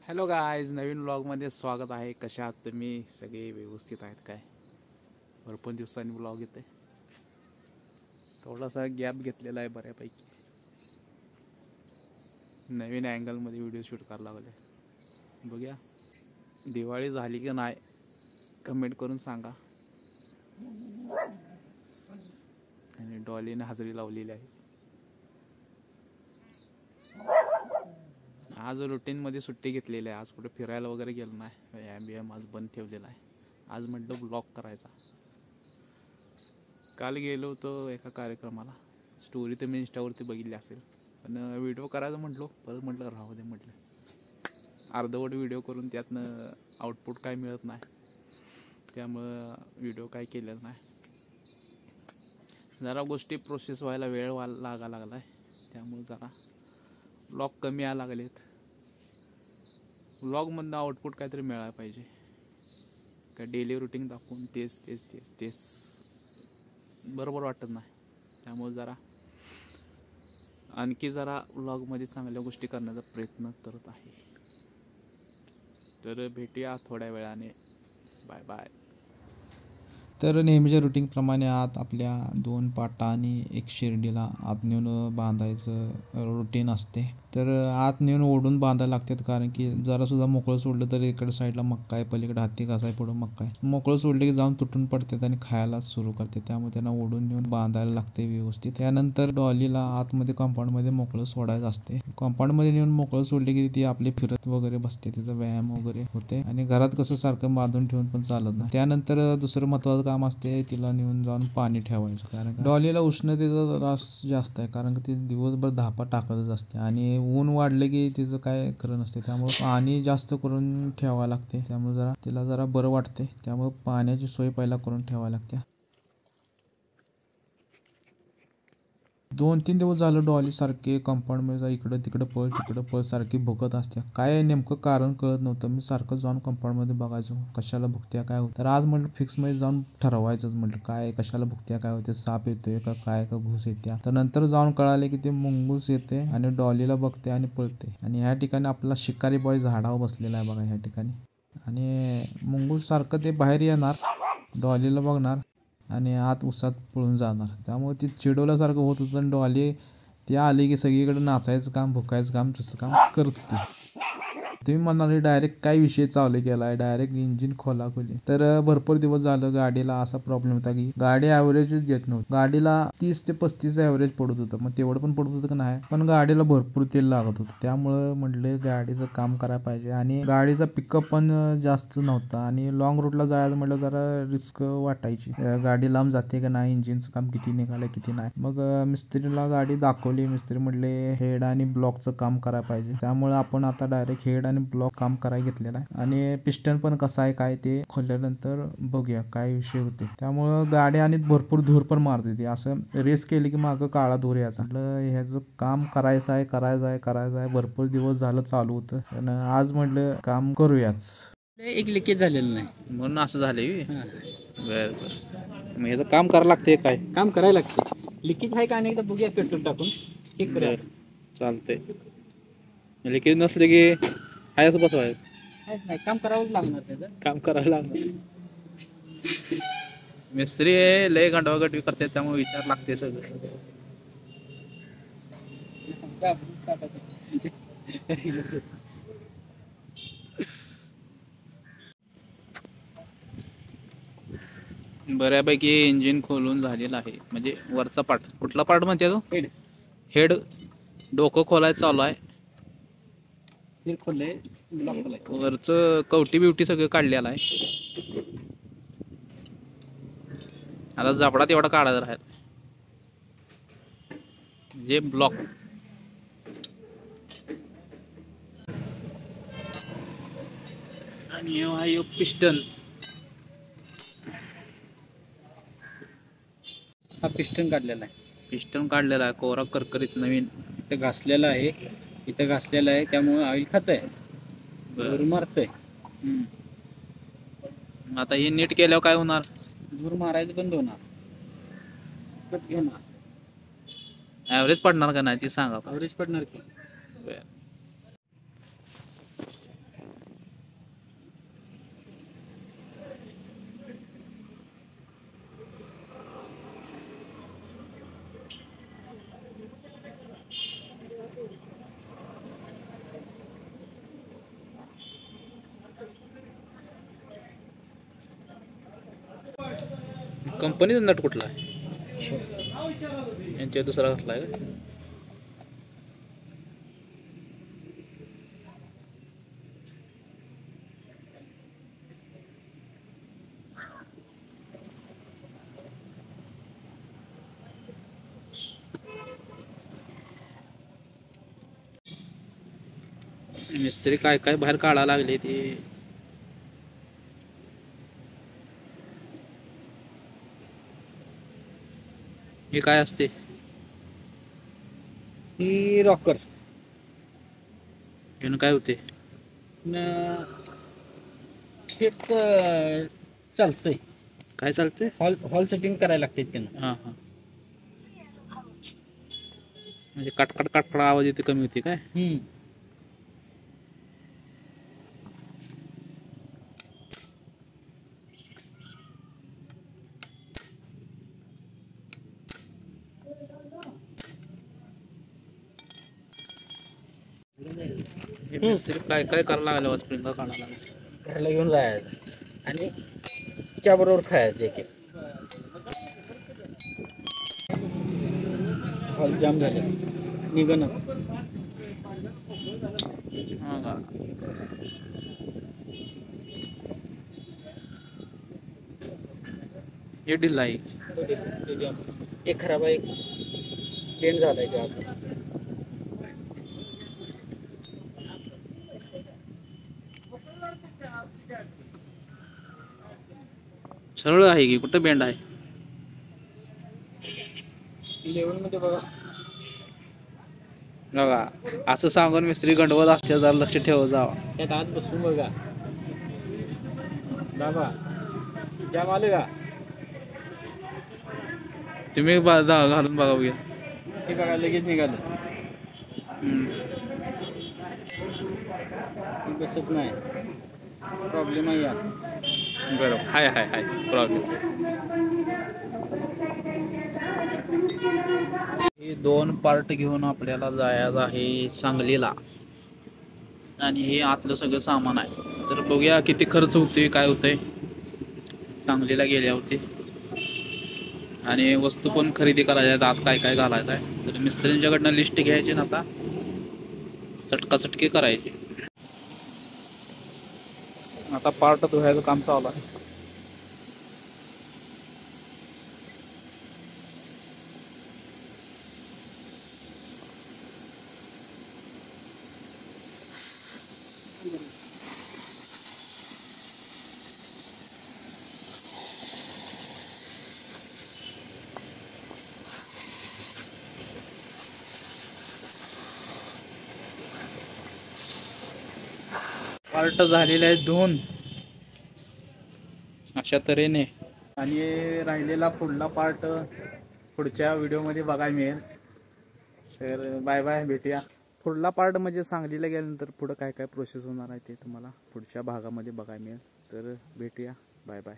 Hello guys, नवीन व्लॉगमध्ये स्वागत आहे. कशा आहात तुम्ही? सगळे व्यवस्थित आहेत काय? भरपूर दिवसांनी व्लॉग येते. थोडासा गॅप घेतलेला आहे बऱ्यापैकी. नवीन अँगलमध्ये व्हिडिओ शूट करायला लागले. बघूया दिवाळी झाली की नाही, कमेंट करून सांगा. आणि डॉलीने हजेरी लावलेली आहे. आज रुटीनमध्ये सुट्टी घेतलेली आहे. आज कुठे फिरायला वगैरे गेलो नाही. एम आज बंद ठेवलेला आहे. आज म्हटलं ब्लॉग करायचा. काल गेलो होतो एका कार्यक्रमाला. स्टोरी तर मी इंस्टावरती बघितली असेल, पण व्हिडिओ करायचं म्हटलो. परत म्हटलं राहू दे, म्हटलं अर्धवट व्हिडिओ करून त्यातनं आउटपुट काय मिळत नाही, त्यामुळं व्हिडिओ काय केलेलं नाही. जरा गोष्टी प्रोसेस व्हायला वेळ लागा लागला आहे, त्यामुळे जरा व्लॉग कमी यायला लागलेत. व्लॉगमधनं आउटपुट काहीतरी मिळायला पाहिजे. काय डेली रुटीन दाखवून तेच तेच तेच तेच बरोबर वाटत नाही. त्यामुळे जरा आणखी जरा व्लॉगमध्ये चांगल्या गोष्टी करण्याचा प्रयत्न करत आहे. तर भेटूया थोड्या वेळाने. Bye bye. तर नेहमीच्या रुटीनप्रमाणे आत आपल्या 2 पाटा आणि एक शिर्डीला आत नेऊन बांधायचं रुटीन असते. तर आत नेऊन ओढून बांधायला लागतात, कारण की जरासुद्धा मोकळं सोडलं तर इकडे साईडला मक्का आहे, पलीकडे हत्ती घास आहे, पुढं मक्का आहे. मोकळं सोडलं की जाऊन तुटून पडतात आणि खायला सुरू करते. त्यामुळे त्यांना ओढून नेऊन बांधायला लागते व्यवस्थित. त्यानंतर डॉलीला आतमध्ये कंपाऊंडमध्ये मोकळं सोडायचं असते. कंपाऊंडमध्ये नेऊन मोकळं सोडले की ती आपली फिरत वगैरे बसते, तिचा व्यायाम वगैरे होते. आणि घरात कसं सारखं बांधून ठेवून पण चालत नाही. त्यानंतर दुसरं महत्त्वाचं काम असते, तिला नेऊन जाऊन पाणी ठेवायचं. कारण डॉलीला उष्णतेचा त्रास जास्त आहे, कारण की ती दिवसभर धापा टाकतच असते आणि ऊन वाढले की तिचं काय खरं नसते. त्यामुळे पाणी जास्त करून ठेवावं लागते. त्यामुळे तिला जरा बरं वाटते. त्यामुळे पाण्याची सोय पहिला करून ठेवावी लागते. 2-3 दिवस झालं डॉली सारखे कंपाऊंडमध्ये इकडं तिकडं पळ सारखी भुकत असते. काय नेमकं कारण कळत नव्हतं. मी सारखं जाऊन कंपाऊंडमध्ये बघायचो, कशाला भुकत्या काय होतं. तर आज म्हटलं फिक्समध्ये जाऊन ठरवायचंच. म्हटलं काय कशाला भुकत्या, काय होते, साप येतोय का काय, का घुस येत्या. तर नंतर जाऊन कळाले की ते मुंगूस येते आणि डॉलीला बघते आणि पळते. आणि ह्या ठिकाणी आपला शिकारी बॉय झाडावर बसलेला आहे बघा ह्या ठिकाणी. आणि मुंगूस सारखं ते बाहेर येणार, डॉलीला बघणार आणि आत उसात पळून जाणार. त्यामुळे ती चिडवल्यासारखं होत होतं. आणि डॉली ती आली की सगळीकडे नाचायचं काम, भुकायचं काम, तसं काम करत होती. तुम्ही म्हणाले डायरेक्ट काय विषय चालू केला आहे, डायरेक्ट इंजिन खोलाखोली. तर भरपूर दिवस झालं गाडीला असा प्रॉब्लेम होता की गाडी ॲव्हरेजच देत नव्हती. गाडीला 30 ते 35 ॲव्हरेज पडत होतं. मग तेवढं पण पडत होतं की नाही, पण गाडीला भरपूर तेल लागत होतं. त्यामुळं म्हटलं गाडीचं काम करायला पाहिजे. आणि गाडीचा पिकअप पण जास्त नव्हता आणि लॉंग रूटला जायचं म्हटलं जरा रिस्क वाटायची. गाडी लांब जाते का नाही, इंजिनचं काम किती निघालं किती नाही. मग मिस्त्रीला गाडी दाखवली. मिस्त्री म्हटले हेड आणि ब्लॉकचं काम करायला पाहिजे. त्यामुळे आपण आता डायरेक्ट हेड आणि ब्लॉक काम करायला घेतलेला आहे. आणि पिस्टन पण कसं आहे काय ते खोलल्यानंतर बघूया काय विषय होते. त्यामुळं गाडी आणि भरपूर धूर पण मारते ती. असं रेस केली की मागं काळा धूर यायचा. म्हटलं ह्याचं काम करायचं आहे. भरपूर दिवस झालं चालू होतं, पण आज म्हटलं काम करूयाच. एक लिकेज झालेलं नाही म्हणून असं झालंय. बरं बरं, मग ह्याचं काम करायला लागते काय? काम करायला लागते. लिकेज आहे का अनेकदा बघूया पेट्रोल टाकून चेक करूया. चालतंय. लिकेज नसले की हायच बसवाय, काहीच नाही, काम करावंच लागणार. त्याचं काम करायला लागणार. मिस्त्री लय गंडवागटवी करतात, त्यामुळे विचार लागते सगळं. बऱ्यापैकी इंजिन खोलून झालेलं आहे. म्हणजे वरचा पार्ट, कुठला पार्ट म्हणते तो? हेड डोकं खोलायचं चालू आहे. वरचं कवटी बिवटी सगळं काढलेलं आहे. आता जबडा तेवढा काढायचा राहील, म्हणजे ब्लॉक. आणि हा पिस्टन, हा पिस्टन काढलेला आहे. पिस्टन काढलेला आहे कोरा करकरीत नवीन. इथं घासलेला आहे, इथं घासलेला आहे, त्यामुळे ऑइल खातंय, धूर मारतंय. आता हे नीट केल्यावर काय होणार? धूर मारायचं बंद होणार, कट घेणार. ॲव्हरेज पडणार का नाही ती सांगा. ॲव्हरेज पडणार की. कंपनीचा नट कुठला आहे? यांच्या दुसरा घातला आहे का? मिस्त्री काय काय बाहेर काढायला लागले ते. हे काय असते? ही रॉकर यानं काय होते? चालतंय. काय चालते? हॉल सेटिंग करायला लागते त्यांना. हां हां, म्हणजे काटकाट काटकाट आवाज येते, कमी होते काय? मिस्त्री काय काय करायला लागलं? स्प्रिंग काढायला लागलं. घरला घेऊन जायचं आणि त्याबरोबर खायचं एक एक. हॉल जाम झाले निघणं. हां का? हे ढिल्ला आहे. एक खराब आहे, पेंट झालाय त्या आता. सरळ आहे की कुठं बेंड आहे? लेवल मध्ये बघा. बघा, असं सांगून मिस्त्री गंडवत असते, जरा लक्ष ठेव जावा. त्यात आत बसून बघा. बाबा जाम आले का? तुम्ही घालून बघा बघा. हे बघा लगेच निघालं. बसत नाही, प्रॉब्लेम आहे यार. बरोबर, हाय हाय हाय प्रॉब्लेम. हे 2 पार्ट घेऊन आपल्याला जायचं आहे सांगलीला, आणि हे आतलं सगळं सामान आहे. तर बघूया किती खर्च होते, काय होतंय सांगलीला गेल्यावरती. आणि वस्तू पण खरेदी करायच्या आहेत, आत काय काय घालायचं आहे. तर मिस्त्रींच्याकडनं लिस्ट घ्यायची ना, आता सटकासटकी करायची. आता पार्ट धुवायचं काम चालू आहे. पार्ट झालेले आहेत धुवून अशा तऱ्हेने, आणि राहिलेला पुढला पार्ट पुढच्या व्हिडिओमध्ये बघायला मिळेल. तर बाय बाय, भेटूया. पुढला पार्ट म्हणजे सांगलीला गेल्यानंतर पुढं काय काय प्रोसेस होणार आहे ते तुम्हाला पुढच्या भागामध्ये बघायला मिळेल. तर भेटूया, बाय बाय.